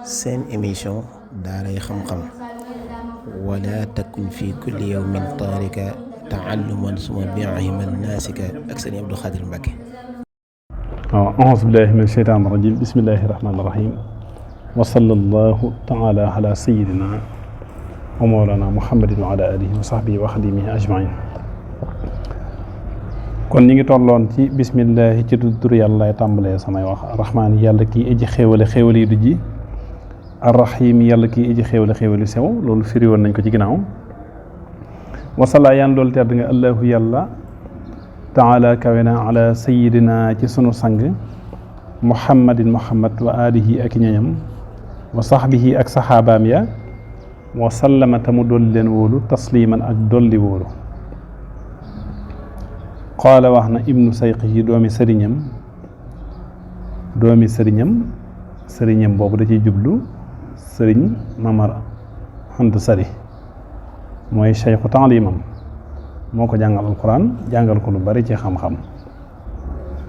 seen émission daaray xam-xam wala takun fi kulli yawmin taarika taalluman suma biiman naasika ak sëñ Abdou Khadir Mbacke. auzu billahi min sheytaani rajim bismillahi rahmaani rahim wa sallallahu taala ala sayidina wa mawlana muhammadin wa ala alihi wa sahbihi wa xadimihi ajmain. kon ñi ngi tolloon ci bismillahi ci tur yàlla lay tàmbalee samay wax arrahmaan yàlla kii aji xéewale xéewal yi du ji arrahim yàlla kii aji xéewale xéewal yu sew loolu firi woon nañ ko ci ginnaaw. wasala yaan doolu tedd nga allahu yàlla taala kawe na ala sayidina ci sunu sang muhammadin muhammad wa alihi ak ñoñam wa sahbihi ak saxaabaam ya wa sallama tamu dolli leen wóolu tasliman ak dolli wóolu. qaala wax na ibnu sayqihi doomi sëriñam boobu da ciy jublu sëriñ mamar xant sari mooy sayxu taalimam moo ko jàngal alquran jàngal ko lu bari ci xam-xam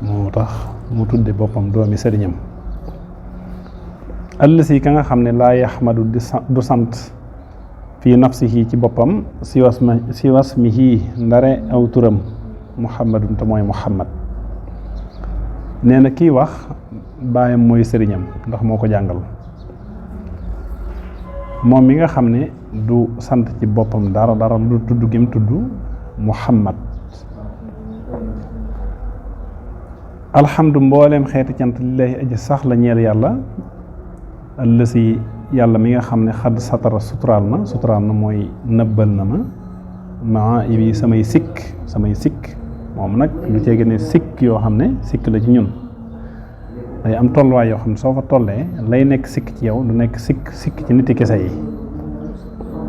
moo tax mu tudde boppam doomi sëriñam. allasi ka nga xam ne laa yaxmadu du sant fii nafsihi ci boppam siwasmihi ndare aw turam muhammadun te mooy muhammad. nee na kii wax baayam mooy sëriñam ndax moo ko jàngal moom mi nga xam ne du sant ci boppam dara lu tudd gi mu tudd muhammad. alhamdu mbooleem xeeti cant lillahi aji sax la ñeel yàlla allasi yàlla mi nga xam ne xadd satara suturaal na mooy nëbbal na ma maa ibi samay sikk moom nag lu cee gën a sikk yoo xam ne sikk la ci ñun day am tolluwaay yoo xam ne soo fa tollee lay nekk sikk ci yow du nekk sikk ci niti kese yi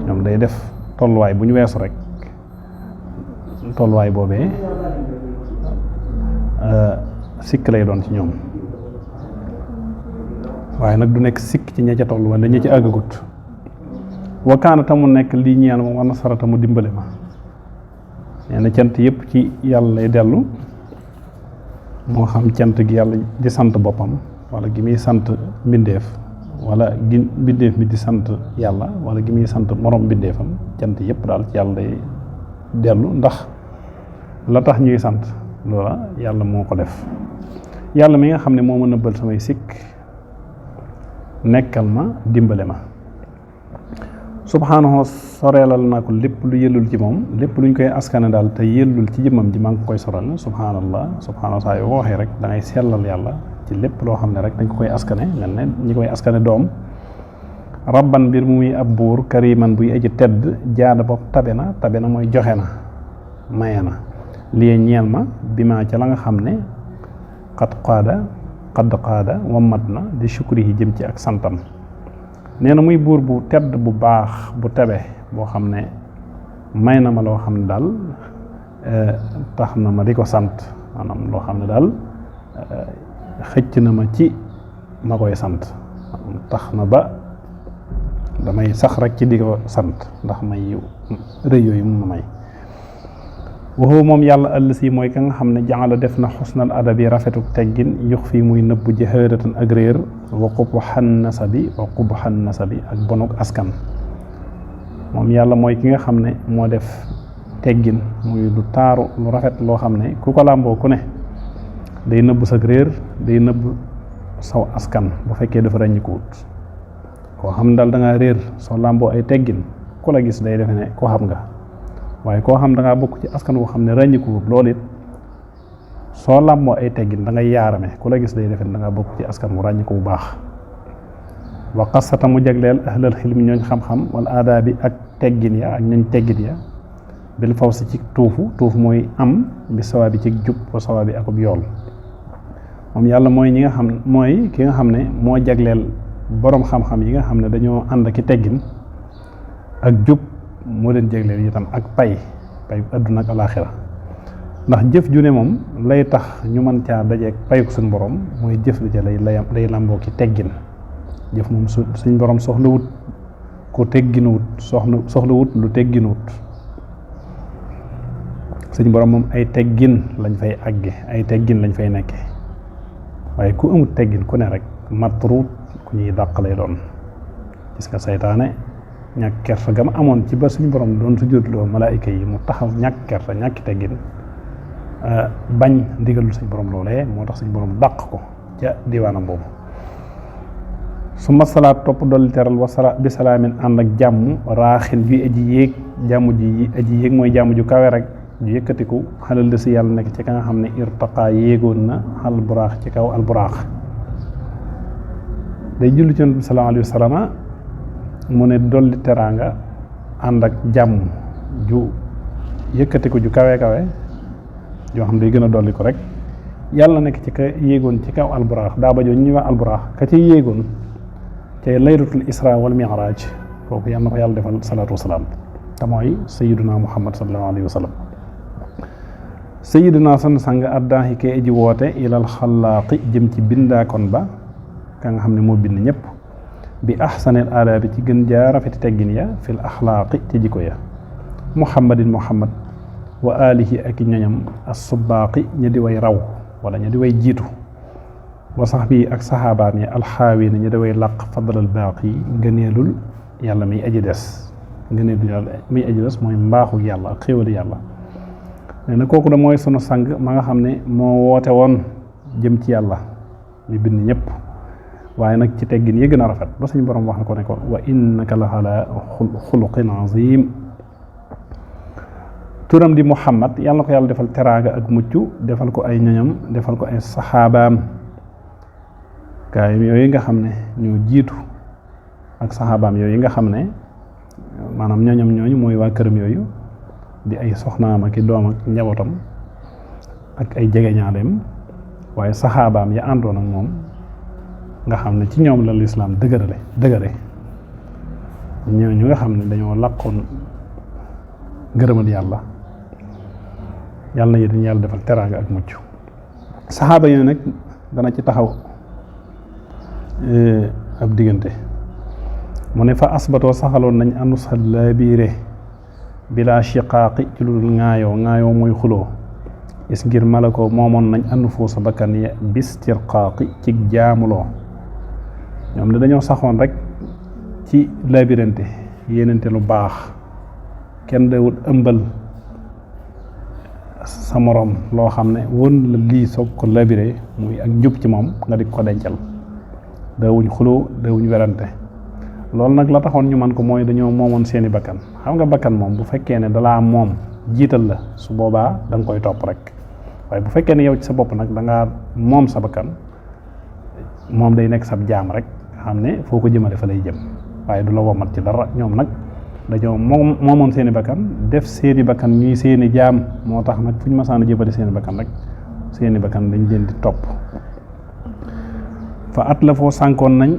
ñoom day def tolluwaay bu ñu weesu rek tolluwaay boobee sikk lay doon ci ñoom waaye nag du nekk sikk ci ña ca toll wala ña ci àggagut. wakaana tamu nekk lii ñeel ma war na sarata mu dimbale ma. nee na cant yëpp ci yàlla lay dellu moo xam cant gi yàlla di sant boppam wala gi muy sant mbindeef wala gi mbindeef mi di sant yàlla wala gi muy sant morom mbindeefam cant yëpp daal ci yàlla lay dellu ndax la tax ñuy sant loola yàlla moo ko def. yàlla mi nga xam ne moo ma nëbbal samay sikk nekkal ma dimbale ma. subhaanahu soreelal naa ko lépp lu yëllul ci moom lépp luñ koy askane daal te yëllul ci jëmmam ji maa ngi koy soral subhaanallah saa yoo ko waxee rek da ngay sellal yàlla ci lépp loo xam ne rek dañ ko koy askane mel ne ñi koy askane doom. rabban mbir mu muy ab buur kariman buy aji tedd jaada bopp tabe na mooy joxe na maye na lii ñeel ma bi ma ca la nga xam ne xad qaada wammat na di shukri yi jëm ci ak santam. nee na muy buur bu tedd bu baax bu tebe boo xam ne may na ma loo xam ne daal tax na ma di ko sant maanaam loo xam ne daal xëcc na ma ci ma koy sant tax na ba damay sax rek ci di ko sant ndax may rëy yooyu mu ma may. waxu moom yàlla àll si mooy ka nga xam ne jàngala def na xusnal adabi rafetuk teggin yux fii muy nëbbu jaharatan ak réer wa qubhan nasabi ak bonuk askan. moom yàlla mooy ki nga xam ne moo def teggin muy lu taaru lu rafet loo xam ne ku ko làmboo ku ne day nëbbu sag réer day nëbbu saw askan bu fekkee dafa ràññi ko wut koo xam ne daal da ngaa réer soo làmboo ay teggin ku la gis day defe ne koo xam nga waaye koo xam da ngaa bokk ci askan woo xam ne ràññikuwut loolu it soo làmmoo ay teggin da ngay yaarame ku la gis day defe da ngaa bokk ci askan wu ràññiku bu baax. wa qasata mu jagleel ahlal xilmi ñooñ xam-xam wala aadaa bi ak teggin ya ak ñooñ teggin ya bil faw si ci tuufu mooy am bi sawaa bi ci jub wa sawaa bi akub yool. moom yàlla mooy ñi nga xam mooy ki nga xam ne moo jagleel boroom xam-xam yi nga xam ne dañoo ànd ki teggin ak jub moo leen jégleel itam ak pay adduna ak alaaxira ndax jëf ju ne moom lay tax ñu mën caa dajeeg payuk suñ borom mooy jëf li ca lay lamboo ki teggin. jëf moom suñ borom soxlawut ku tegginuwut soxlawut lu tegginuwut suñ borom moom ay teggin lañ fay àgge ay teggin lañ fay nekke waaye ku amut teggin ku ne rek matruut ku ñuy dàq lay doon. Gis nga saytaane ñàkk kersa gam amoon ci ba suñu borom doon sujjóotloo malaayika yi mu taxaw ñàkk kersa ñàkki teggin bañ ndigalul suñu borom loolee moo tax suñu borom dàq ko ca diwaanam boobu. su ma salaat topp dolli teral wasala bi salaamin ànd ak jàmm raaxin bi aji yéeg jàmm ji aji yéeg mooy jàmm ju kawe rek ju yëkkatiku xalal si yàlla nekk ci ka nga xam ne irtaqaa yéegoon na xal buraax ci kaw al buraax. day julli ci Yonent bi sallallahu alayhi wa sallam mu ne dolli teraanga ànd ak jàmm ju yëkkatiku ju kawe kawe yoo xam day gën a dolli ko rek yàlla nekk ci ka yéegoon ci kaw al buraax daa ba joo ñuy wax al buraax ka ci yéegoon te laylatul isra wal mi'raj kooku yàlla na ko yàlla defal salaatu wasalaam te mooy sayyiduna muhammad sallallahu alayhi wa sallam. sayyiduna san sang addaahi kay aji woote ilal xalaaqi jëm ci bindaakon ba ka nga xam ne moo bind ñëpp bi ahsanil aadaabi ci gën jaa rafeti teggin ya fil axlaaqi ci jikko ya muhammadin muhammad wa alihi ak ñoñam as-subbaaqi ña di way raw wala ña di way jiitu wa sahbi ak saxaabaam yi alxaawi na ñu daway làq fadlal baaqi ngëneelul yàlla miy aji des ngëneelul yàlla miy aji des mooy mbaaxu yàlla ak xéwali yàlla. nee na kooku da mooy sunu sang ma nga xam ne moo woote woon jëm ci yàlla mi bind ñëpp waaye nag ci teggin yi gën a rafet ba suñu borom wax na ko ne ko wa innaka la ala xuluqin azim. turam di muhammad yàlla na ko yàlla defal teraanga ak mucc defal ko ay ñoñam defal ko ay saxaabaam gaayam yooyu nga xam ne ñoo jiitu ak saxaabaam yooyu nga xam ne maanaam ñooñam ñooñu mooy waa këram yooyu di ay soxnaam ak i doom ak njabootam ak ay jegeñaaleem waaye saxaabaam ya àndoon ak moom nga xam ne ci ñoom la lislaam dëgëre ñooñu nga xam ne dañoo làqoon ngërëmal yàlla yàlla na yéen yàlla defal teraanga ak mucc. saxaaba yooyu nag dana ci taxaw ab diggante mu ne fa asbatoo saxaloon nañ anus laa biire bila shiqaaqi ci lu dul ŋaayoo mooy xuloo is ngir malako moomoon nañ anu foo sa bakkan ya bistirqaaqi ci jaamuloo ñoom ne dañoo saxoon rek ci labirante yéenante lu baax kenn dawut ëmbal sa moroom loo xam ne won la lii soog ko labiré muy ak njub ci moom nga di ko dencal daawuñ xuloo daawuñ werante loolu nag la taxoon ñu man ko mooy dañoo moomoon seeni bakkan xam nga bakkan moom bu fekkee ne dalaa moom jiital la su boobaa da nga koy topp rek waaye bu fekkee ne yow ci sa bopp nag da ngaa moom sa bakkan moom day nekk sab jaam rek xam ne foo ko jëmale fa lay jëm waaye du la womat ci dara. ñoom nag dañoo moomoon seeni bakkan def seeni bakkan ñuy seeni jaam moo tax nag fu ñu masaan a jëbale seeni bakkan rek seeni bakkan dañ leen di topp. fa at la foo sànkoon nañ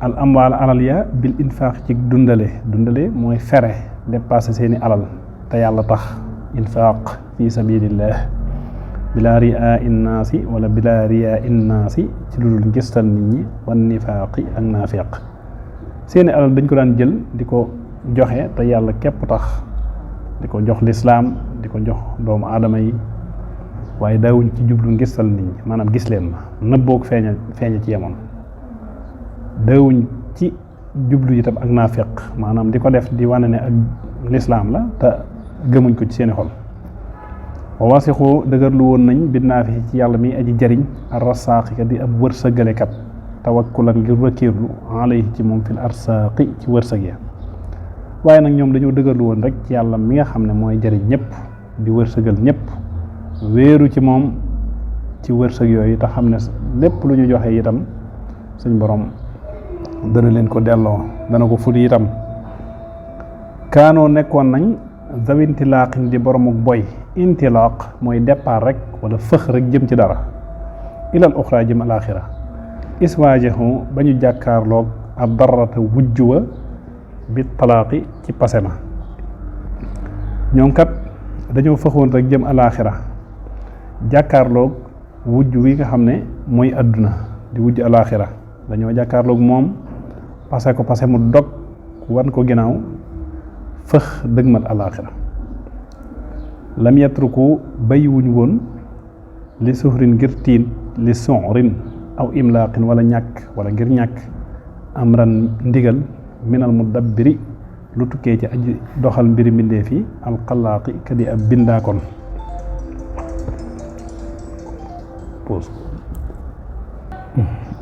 al amwaal alal ya bil infaax ci dundale mooy fere dépassé seeni alal te yàlla tax infaaq fi sabilillah bila riyaa innaasi wala bila riyaa innaasi ci lu dul ngistal nit ñi wan nifaaqi ak naafiq. seeni alal dañ ko daan jël di ko joxe te yàlla képp tax di ko jox lislaam di ko jox doomu aadama yi waaye daawuñ ci jublu ngistal nit ñi maanaam gis leen ma nëbboog feeña ci yemoon. daawuñ ci jublu itam ak naafiq maanaam di ko def di wane ne ak lislaam la te gëmuñ ko ci seeni xol. wa wasixu dëgërlu woon nañ binnaa fi ci yàlla mi aji jariñ arrasaaqika di ab wërsëgalekat tawakkulan ngir wakiirlu alayhi ci moom fil arsaaqi ci wërsëg ya waaye nag ñoom dañoo dëgërlu woon rek ci yàlla mi nga xam ne mooy jariñ ñëpp di wërsëgal ñëpp wéeru ci moom ci wërsëg yooyu te xam ne lépp lu ñu joxe itam suñ borom dana leen ko delloo dana ko fuli itam. kaanoo nekkoon nañ zawintilaaqin di boromuk boy intilaaq mooy départ rek wala fëx rek jëm ci dara ilal uxra jëm alaaxira iswaajahu ba ñu jàkkaarloog ab darata wujjuwa bi talaaqi ci pase ma ñoom kat dañoo fëxoon rek jëm alaaxira jàkkaarloog wujj wi nga xam ne mooy àdduna di wujj alaaxira dañoo jàkkaarloog moom pase ko pase mu dog wan ko ginnaaw fëx dëgmal alaaxira lam yatruku bàyyiwuñ woon li suxrin ngir tiin li sonrin aw imlaaqin wala ñàkk wala ngir ñàkk amran ndigal minal mudabbiri lu tukkee ci aji doxal mbiri mbindee fi alxalaaqi kadi ab bindaakoon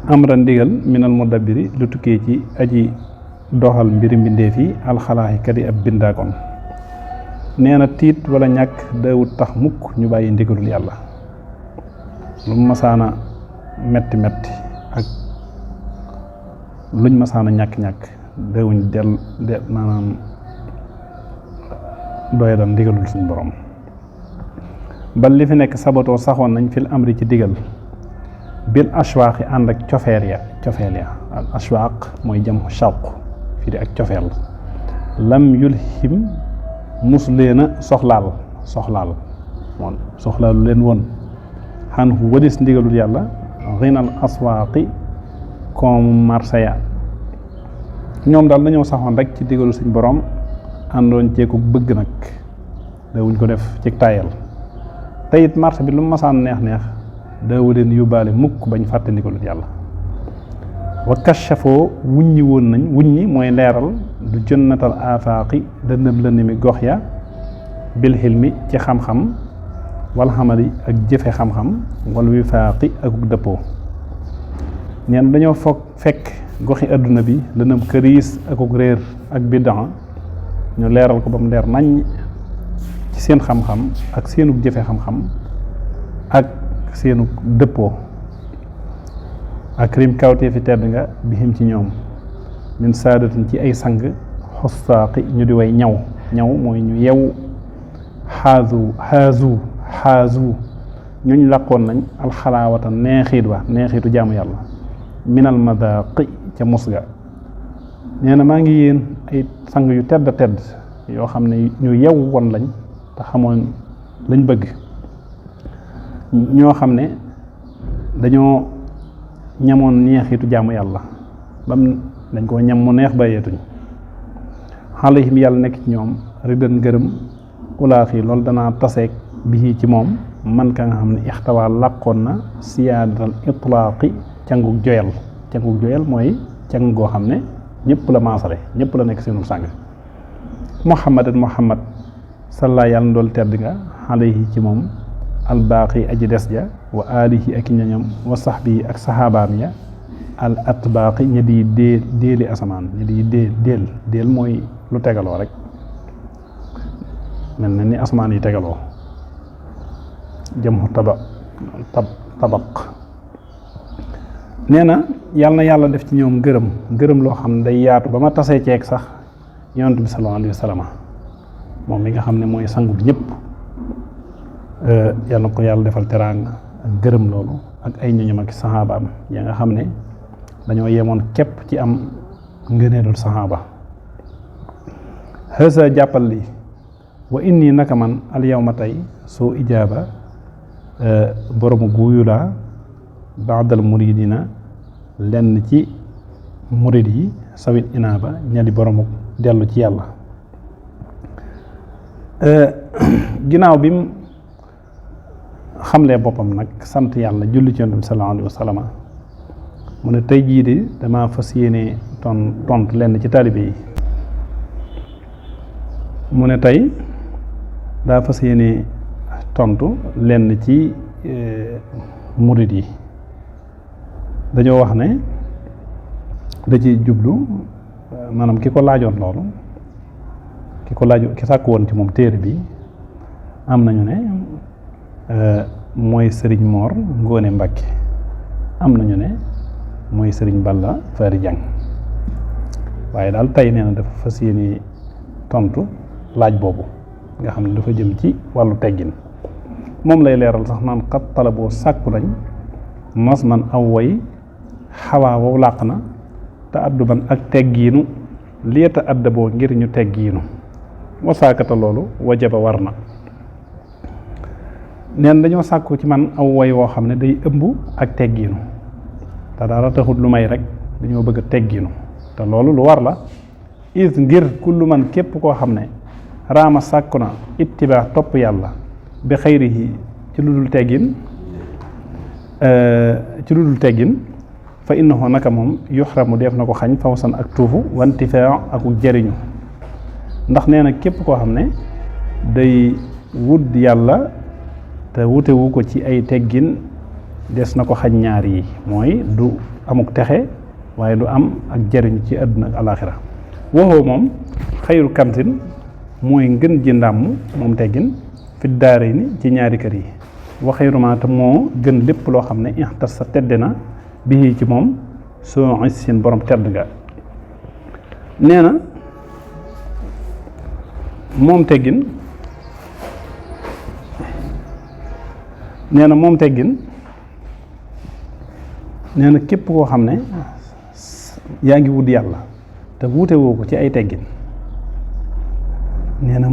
amran ndigal minal mudabbiri lu tukkee ci aji doxal mbiri mbindee fi alxalaaxi kadi ab bindaakoon nee na tiit wala ñàkk daawut tax mukk ñu bàyyi ndigalul yàlla lu masaana metti metti ak luñ masaana ñàkk-ñàkk daawuñ maanaam doye dal ndigalul suñ borom bal li fi nekk sabatoo saxoon nañ fil amri ci digal bil ashwaaqi ànd ak cofeel ya al ashwaaq mooy jëm shawq fii di ak cofeel lam yulhim mus leen a soxlaal moom soxlaalu leen woon xan hu wadis ndigalul yàlla rinal aswaaqi comme marsaya ñoom daal dañoo saxoon rek ci digalu suñ borom àndoon ceeku bëgg nag dawuñ ko def ci tayal te it marché bi lu masaan neex daawu leen yóbbaale mukk bañ fàtte ndigalul yàlla wa kashafoo wuññi woon nañ wuññi mooy leeral du jënnatal afaaqi dëndëm lënd mi gox ya bil xilmi ci xam-xam wal xamali ak jëfe xam-xam wal wifaaqi ak dëppoo neen dañoo fekk goxi adduna bi lëndëm këriis akuk réer ak biddaa ñu leeral ko ba mu leer nañ ci seen xam-xam ak seenuk jëfe xam-xam ak seenuk dëppoo ak rim kawtee fi tedd nga bihim ci ñoom min saadatin ci ay sang xostaaqi ñu di way ñaw mooy ñu yew xaazu ñuñ làqoon nañ alxalaawata neexiitu jaamu yàlla minal madaqi ca musga nee na maa ngi yéen ay sang yu tedd yoo xam ne ñu yew woon lañ te xamoon lañ bëgg ñoo xam ne dañoo ñamoon neexiitu jaamu yàlla dañ koo ñam mu neex bàyyeetuñ alayhim yàlla nekk ci ñoom ridan gërëm ulaax yi loolu danaa taseeg bi ci moom man ka nga xam ne ixtawaa làqoon na siyaadatal itlaaqi cangug joyal mooy càng goo xam ne ñëpp la maasale ñëpp la nekk seenu sàng muhammad salla yàlla ndool tedd nga alayhi ci moom albaaqi aji des ja wa alihi ak ñoñam wa sahbi ak saxaabaam ya al atbaaqi ña di déeli asamaan ña di déel mooy lu tegaloo rek mel na ni asamaan yi tegaloo jëm tabaq nee na yàlla def ci ñoom gërëm loo xam ne day yaatu ba ma tasee ceeg sax yonent bi sallallahu alayhi wa sallam moom mi nga xam ne mooy sangu bi ñëpp yàlla na ko yàlla defal teraanga ak gërëm loolu ak ay ñoñam ak saxaabaam ya nga xam ne dañoo yemoon képp ci am ngëneelul saxaaba xësa jàppal li wa inni naka man al yawma tey soo ijaaba boromu guuyu laa baadal muridina lenn ci murid yi sawit inaaba ñali boromu dellu ci yàlla ginnaaw bi mu xamlee boppam nag sant yàlla julli ci yonent bi sallallahu alayhi wa sallam mu ne tey jii de dama fas yéene tontu lenn ci taalibe yi mu ne tey daa fas yéene tontu lenn ci murid yi dañoo wax ne da ci jublu maanaam ki ko laajoon loolu ki sàkk woon ci moom téere bi am nañu ne mooy sëriñ Moor Ngóone Mbàkke am nañu ne mooy sëriñ Balla Fari Jang waaye daal tey nee na dafa fas yéene tontu laaj boobu nga xam ne dafa jëm ci wàllu teggin moom lay leeral sax naan xat talaboo sàkku lañ mas man aw way xawaa wow làq na te adduban ak teggiinu lieta addaboo ngir ñu teggiinu wasaakata loolu wajaba war na neen dañoo sàkku ci man aw way woo xam ne day ëmb ak teggiinu te dara taxut lu may rek dañoo bëgg a teggiinu te loolu lu war la is ngir kullu man képp koo xam ne raama sàkku na ittibaa topp yàlla bi xayrihi ci lu dul teggin ci lu dul teggin fa innahu naka moom yuxramu def na ko xañ fawsan ak tuufu wantifaa ak jariñu ndax nee na képp koo xam ne day wut yàlla te wutewu ko ci ay teggin des na ko xañ ñaar yi mooy du amuk texe waaye du am ak jariñu ci àdduna ak alaaxira waxoo moom xayru kantin mooy ngën ji ndàmm moom teggin fi daare ni ci ñaari kër yi wa xayru ma te moo gën lépp loo xam ne ixtas sa tedde na bii ci moom soo sin borom tedd nga nee na moom teggin nee na képp koo xam ne yaa ngi wut yàlla te wuute woo ko ci ay teggin nee na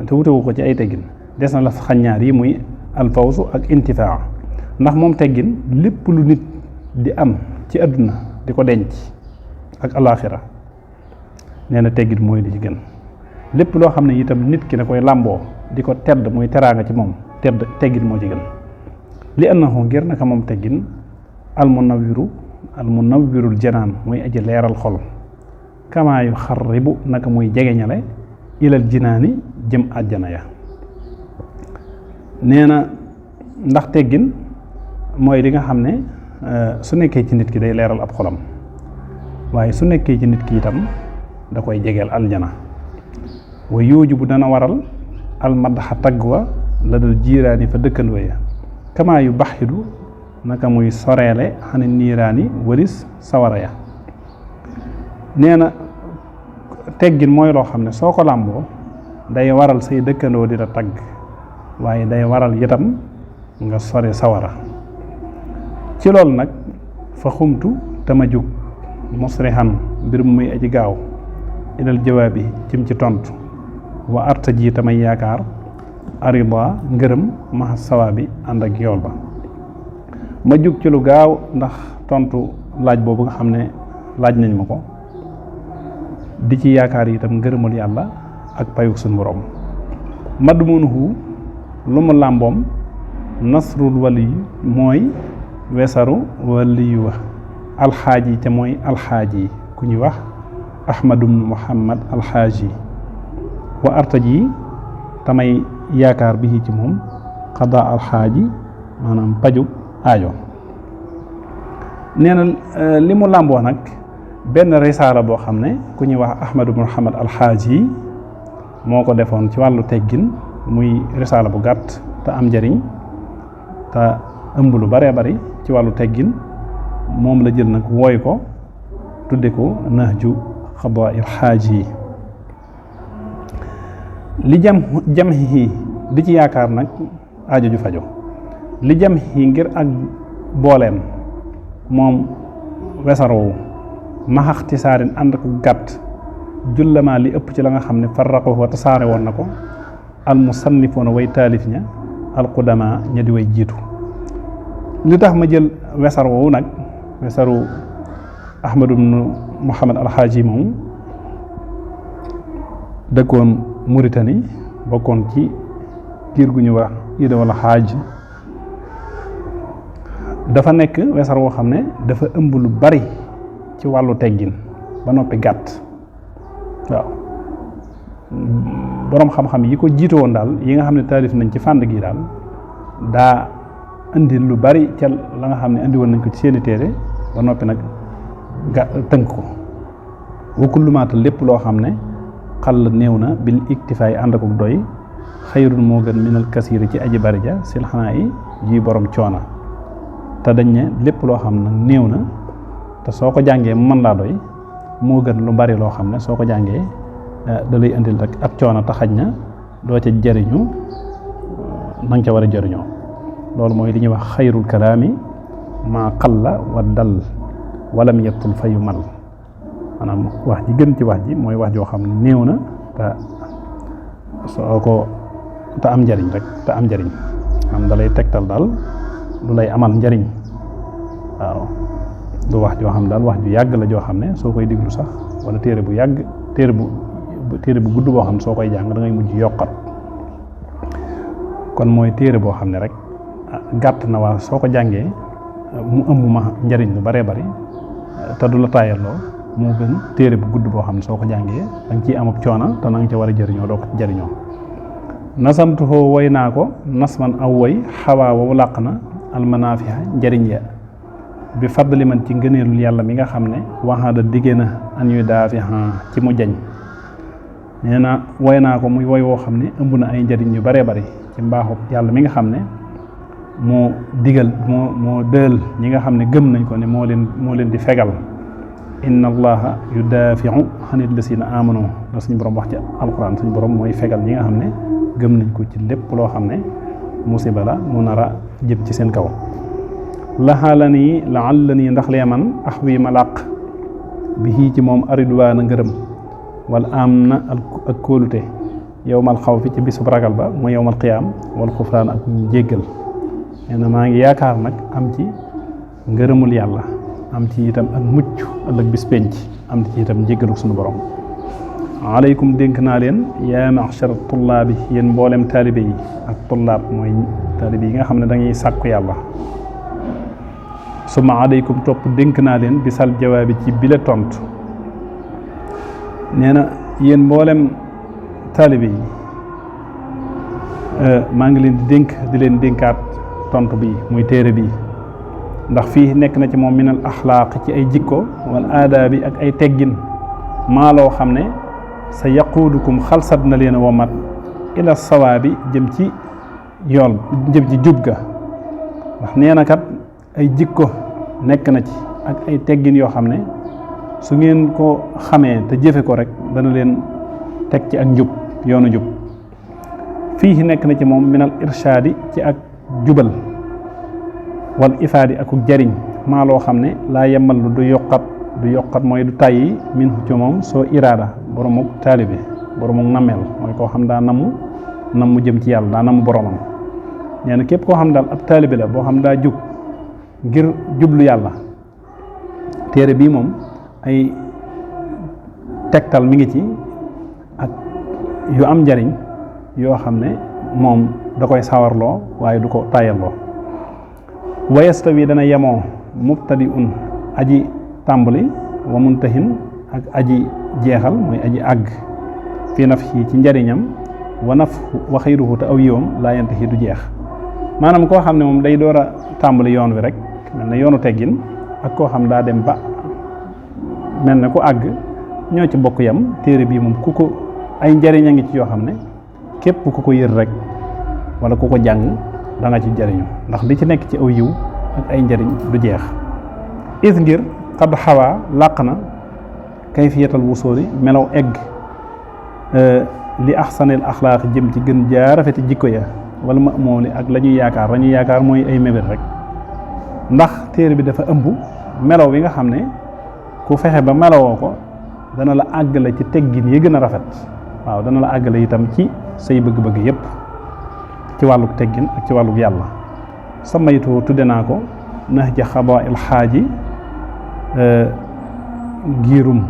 te wuute woo ko ci ay teggin des na la xañ ñaar yi muy alfawsu ak intifaa ndax moom teggin lépp lu nit di am ci àdduna di ko denc ak alaaxira nee na teggin mooy li ci gën lépp loo xam ne itam nit ki da koy làmboo di ko tedd muy teraanga ci moom teggin moo ci gën li annahu ngir naka moom teggin almunawwirul janaan muy aji leeral xol kamaa yu xarribu naka muy jegeñale ilal jinaani jëm àjjana ya nee na ndax teggin mooy li nga xam ne su nekkee ci nit ki day leeral ab xolam waaye su nekkee ci nit ki itam da koy jegeel aljana wa yooju bu dana waral almadaxa tagg wa la dal jiiraani fa dëkkandoo ya kamaa yu baxidu naka muy soreele xane niiraani waris sawara ya nee na teggin mooy loo xam ne soo ko làmboo day waral say dëkkandoo di la tagg waaye day waral itam nga sore sawara ci loolu nag fa xumtu tama jug musrihan mbir mu muy aji gaaw ilal jawaabi jëm ci tontu wa arta ji tamay yaakaar arida ngërëm maxa sawaabi ànd ak yool ba ma jug ci lu gaaw ndax tontu laaj boobu nga xam ne laaj nañ ma ko di ci yaakaar itam ngërëmul yàlla ak payuk suñu borom madmunuhu lu mu làmboom nasrul wali mooy wesaru waliyu wa alxaaji te mooy alxaaji ku ñuy wax ahmadu muhammad alxaaji wa artaji tamay yaakaar bi ci moom xada alxaaji maanaam paju aajo nee na li mu làmboo nag benn risaala boo xam ne ku ñuy wax ahmadu muhammad alxaaji moo ko defoon ci wàllu teggin muy risaala bu gàtt te am njariñ te ëmb lu baree bari ci wàllu teggin moom la jël nag wooy ko tudde ko nahju xadaa'il xaaji li jam hi di ci yaakaar nag aajo ju fajo li jam hi ngir ak booleem moom wesar woowu maxaxti saarin ànd ko gàtt jullamaa li ëpp ci la nga xam ne farraqo wa tasaare woon na ko al musannifoona way taalif ña al qudama ña di way jiitu li tax ma jël wesar woowu nag wesaru ahmadu bnu muhammad alxaaji moom dëkkoon Mauritanie bokkoon ci giir gu ñu wax ida wala xaaj dafa nekk wesar woo xam ne dafa ëmb lu bari ci wàllu teggin ba noppi gàtt waaw boroom xam-xam yi ko jiite woon daal yi nga xam ne taalif nañ ci fànn gi daal daa indi lu bari ca la nga xam ne indi woon nañ ko ci seeni téere ba noppi nag tënk ko wa kullu maata lépp loo xam ne xal néew na bil iktifaay ànd ak doy xayrun moo gën minal kasiiri ci aji bari ja sil xanaa yi ji borom coona te dañ ne lépp loo xam ne néew na te soo ko jàngee mu mën laa doy moo gën lu bari loo xam ne soo ko jàngee da lay indil rek ak coona te xaj na doo ca jëriñu na nga ca war a jëriñoo loolu mooy li ñuy wax xayrul kalaami maa qalla wa dal walam yettul fayu mal maanaam wax ji gën ci wax ji mooy wax joo xam ne néew na te soo ko te am njariñ rek te am njariñ am da lay tegtal daal lu lay amal njariñ waaw du wax joo xam daal wax ju yàgg la joo xam ne soo koy diglu sax wala téere bu yàgg téere bu gudd boo xam ne soo koy jàng da ngay mujj yokkat kon mooy téere boo xam ne rek gàtt na waa soo ko jàngee mu ëmb ma njariñ lu baree bari te du la taayaloo moo gën téere bu gudd boo xam ne soo ko jàngee danga ciy am ab coona te na nga ca war a jëriñoo doo ko ci jëriñoo. nasamtuhoo way naa ko nasman aw way xawaa wow làq na almanaafiha njariñ ya bi fadli man ci ngëneelul yàlla mi nga xam ne waxaada diggée na an yu daafiha ci mu jañ. nee na way naa ko muy woy woo xam ne ëmb na ay njariñ yu baree bari ci mbaaxu yàlla mi nga xam ne moo digal moo dël ñi nga xam ne gëm nañ ko ne moo leen di fegal. inna allaha yudaafiu anil lasina amanu la suñu borom wax ci alquran suñu borom mooy fegal ñi nga xam ne gëm nañ ko ci lépp loo xam ne musiba la mu nar a jëm ci seen kaw. laxaala nii laalla nii ndax lee man ax wi ma làq bi xii ci moom aridwaana ngërëm wala am na ak kóolute yowmal xaw fi ci bisub ragal ba mooy yowmal qiyaam wal xufraan ak jéggal. nee na maa ngi yaakaar nag am ci ngërëmul yàlla am ci itam ak mucc ëllëg bis penc am ci itam jéggalu suñu borom. aleykum dénk naa leen yaa ma'shar tullaabi yéen mboolem taalibe yi ak tullaab mooy taalibe yi nga xam ne dañuy sàkku yàlla. suma aleykum topp dénk naa leen bisal jawaabi ci bile tontu. nee na yéen mboolem taalibe yi maa ngi leen di dénk di leen dénkaat tontu bi muy téere bi ndax fii nekk na ci moom minal axlaaq ci ay jikko wal aada bi ak ay teggin maa loo xam ne sa yaquudukum xalsat na leen a womat ila sawaabi jëm ci yool jëm ci jub ga. ndax nee na kat ay jikko nekk na ci ak ay teggin yoo xam ne su ngeen ko xamee te jëfe ko rek dana leen teg ci ak njub yoonu njub. fii nekk na ci moom minal irshaadi ci ak jubal wal ifaadi ak jariñ maa loo xam ne laa yemal du yokkat mooy du tàyyi min ci moom soo iraada boromuk taalibe boromuk nammeel mooy koo xam daa namm jëm ci yàlla daa namm boromam. nee na képp koo xam daal ab taalibe la boo xam daa jub ngir jublu yàlla téere bii moom ay tegtal mi ngi ci ak yu am njariñ yoo xam ne moom da koy sawarloo waaye du ko tàyyalloo. wayastawi dana yemoo mubtadi un aji tàmbali wa muntahin ak aji jeexal mooy aji àgg fii nafhi ci njariñam wa xayruhu te aw yiwam laa yantahi du jeex. maanaam koo xam ne moom day door a tàmbali yoon wi rek mel na yoonu teggin ak koo xam daa dem ba mel na ku àgg ñoo ci bokk yam. téere bii moom ku ko ay njariñ a ngi ci yoo xam ne képp ku ko yër rek wala ku ko jàng da nga ci jariñu ndax li ci nekk ci aw yiw ak ay njariñ du jeex. is ngir xadd xawaa làq na kayfiyatal wusooli melaw egg li axsanil axlaaq jëm ci gën jaa rafeti jikko ya wala ma moom li ak la ñuy yaakaar mooy ay mébét rek. ndax téere bi dafa ëmb melaw bi nga xam ne ku fexe ba melawoo ko dana la àggale ci teggin yi gën a rafet. waaw dana la àggale itam ci say bëgg-bëgg yépp ci wàlluk teggin ak ci wàlluk yàlla. samaytu tudde naa ko nahja xadaa il xaaji ngirum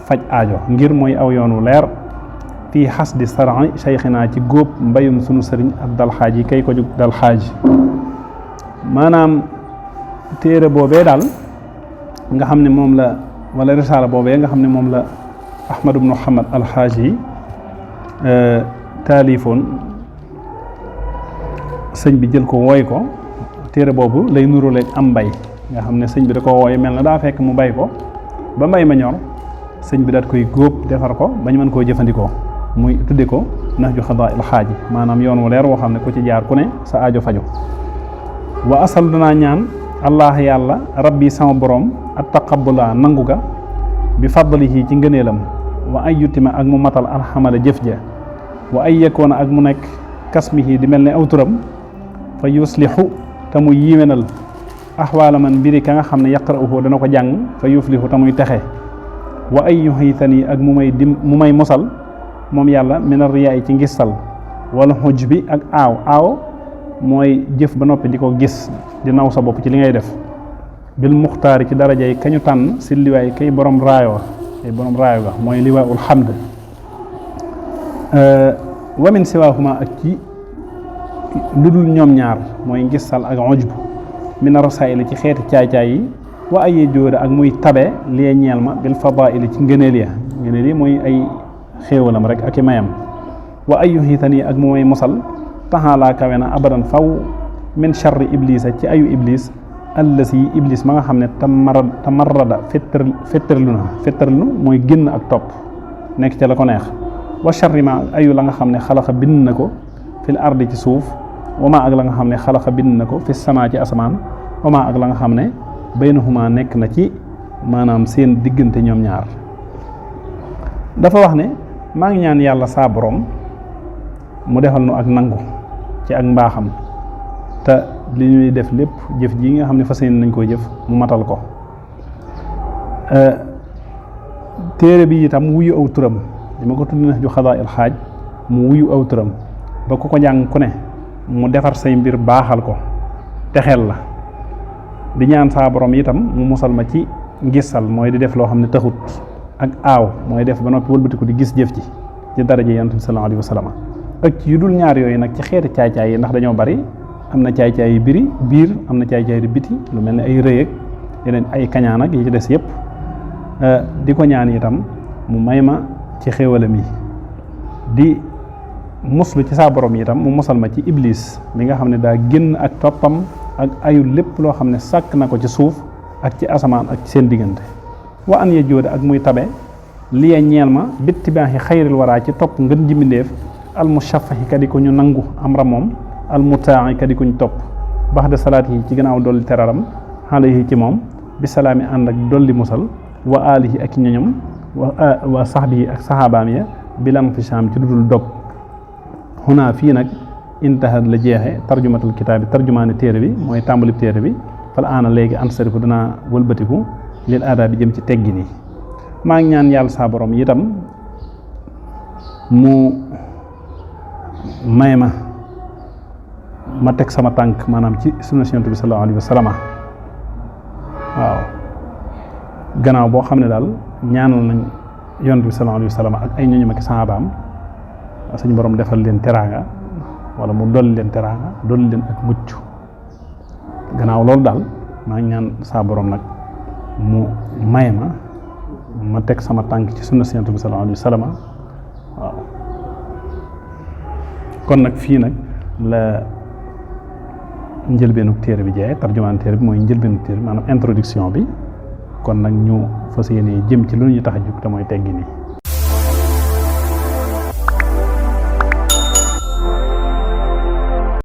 faj aajo. ngir mooy aw yoon wu leer fii xas di saran cheikhina ci góob mbayum sunu sëriñ ak dal xaaj yi kay ko jug dal xaaj. maanaam téere boobee daal nga xam ne moom la wala risaala boobee nga xam ne moom la Ahmad ibn Muhammad al-Haaji yi taalifoon sëñ bi jël ko wooy ko. téere boobu lay nuróoleeg am mbay nga xam ne sëñ bi da ko wooye mel na daa fekk mu bay ko ba mbay ma ñor sëñ bi daat koy góob defar ko ba ñu mën koo jëfandikoo muy tudde ko nahju xadaa il xaaji maanaam yoon wu leer woo xam ne ku ci jaar ku ne sa aajo faju. wa asal danaa ñaan allah yàlla rabbi sama borom at taqabbula nangu ga bi fadlihi ci ngëneelam wa ay yutima ak mu matal alxamala jëf ja wa ay yekoona ak mu nekk kasmihi di mel ne aw turam fa yuslihu te muy yiwenal axwaala man mbiri ka nga xam ne yaqra'uhu dana ko jàng fa yuflihu te muy texe wa ay yuhitani ak mu may mosal moom yàlla min ar-riyaa ci ngistal wala xuj bi ak aaw mooy jëf ba noppi di ko gis di naw sa bopp ci li ngay def bil muxtaari ci daraja yi kañu tànn si liwaay kay borom raayo ga mooy liwaayul xamd wamin siwaahuma ak ci lu dul ñoom ñaar mooy ngistal ak ujb mina rasaa'ili ci xeeti caay-caay yi wa ay jóore ak muy tabe lie ñeel ma bil fadaa'ili ci ngëneel yi mooy ay xéewalam rek ak i mayam wa ay yuxiitani ak mu may mosal taxaalaa kawe na abadan faw min charri iblisa ci ayu iblis allasi iblis ma nga xam ne tamarrada fettarlu mooy génn ak topp nekk ca la ko neex wa charri ma ak ayu la nga xam ne xalaxa bind na ko fil ardi ci suuf wama ak la nga xam ne xalaxa bind na ko fi sama ci asamaan wama ak la nga xam ne baynahuma nekk na ci maanaam seen diggante ñoom ñaar. dafa wax ne maa ngi ñaan yàlla saa borom mu defal nu ak nangu ci ak mbaaxam te li ñuy def lépp jëf ji nga xam ne fas yéene nañ koo jëf mu matal ko. téere bi itam wuyu aw turam li ma ko tudd na ju xadaa il xaaj mu wuyu aw turam ba ku ko jàng ku ne mu defar say mbir baaxal ko texeel la. di ñaan saa borom itam mu musal ma ci ngisal mooy di def loo xam ne taxut ak aaw mooy def ba noppi wëlbatiku di gis jëf ci daraja yonent bi sallallahu alayhi wa sallam ak ci yu dul ñaar yooyu nag ci xeeti caay-caay yi ndax dañoo bari am na caay-caay yi biir am na caay-caay yi biti lu mel ne ay rëy ak yeneen ay kañaan ak yi ci des yëpp di ko ñaan itam mu may ma ci xéewalam yi di muslu ci saa borom itam mu musal ma ci iblis mi nga xam ne daa génn ak toppam ak ayu lépp loo xam ne sàkk na ko ci suuf ak ci asamaan ak ci seen diggante wa an ya jóode ak muy tabe liye ñeel ma bitti baaxi xayril waraa ci topp ngën ji mbindéef al mushafahi kadi ko ñu nangu amra moom al mutaa'i kadi ko ñu topp baxda salaat yi ci gannaaw dolli teraram alayhi ci moom bi salaami ànd ak dolli musal wa alihi ak ñoñom wa sahbihi ak sahabaam ya bilam fi saam ci dudul dog xunaa fii nag intahat la jeexe tarjumatul kitaabi tarjumaani téere bi mooy tàmbalib téere bi fal aana léegi ansarifu danaa wëlbatiku lil aada bi jëm ci teggi nii maa ngi ñaan yàlla saa borom itam mu may ma teg sama tànk maanaam ci sunna Yonent bi sallallahu alayhi wa sallam waaw gannaaw boo xam ne daal ñaanal nañ Yonent bi sallallahu alayhi wa sallam ak ay ñoñu ak sahabaam suñu borom defal leen teraanga wala mu dolli leen teraanga dolli leen ak mucc gannaaw loolu daal maa ngi ñaan saa borom nag mu may ma teg sama tànk ci sunna Yonent bi sallallahu alayhi wa sallam waaw kon nag fii nag la njëlbeenu téere bi jeexe tarjumaan téere bi mooy njëlbeenu téere bi maanaam introduction bi kon nag ñu fas yéene jëm ci lu ñu tax a jóg te mooy teggi nii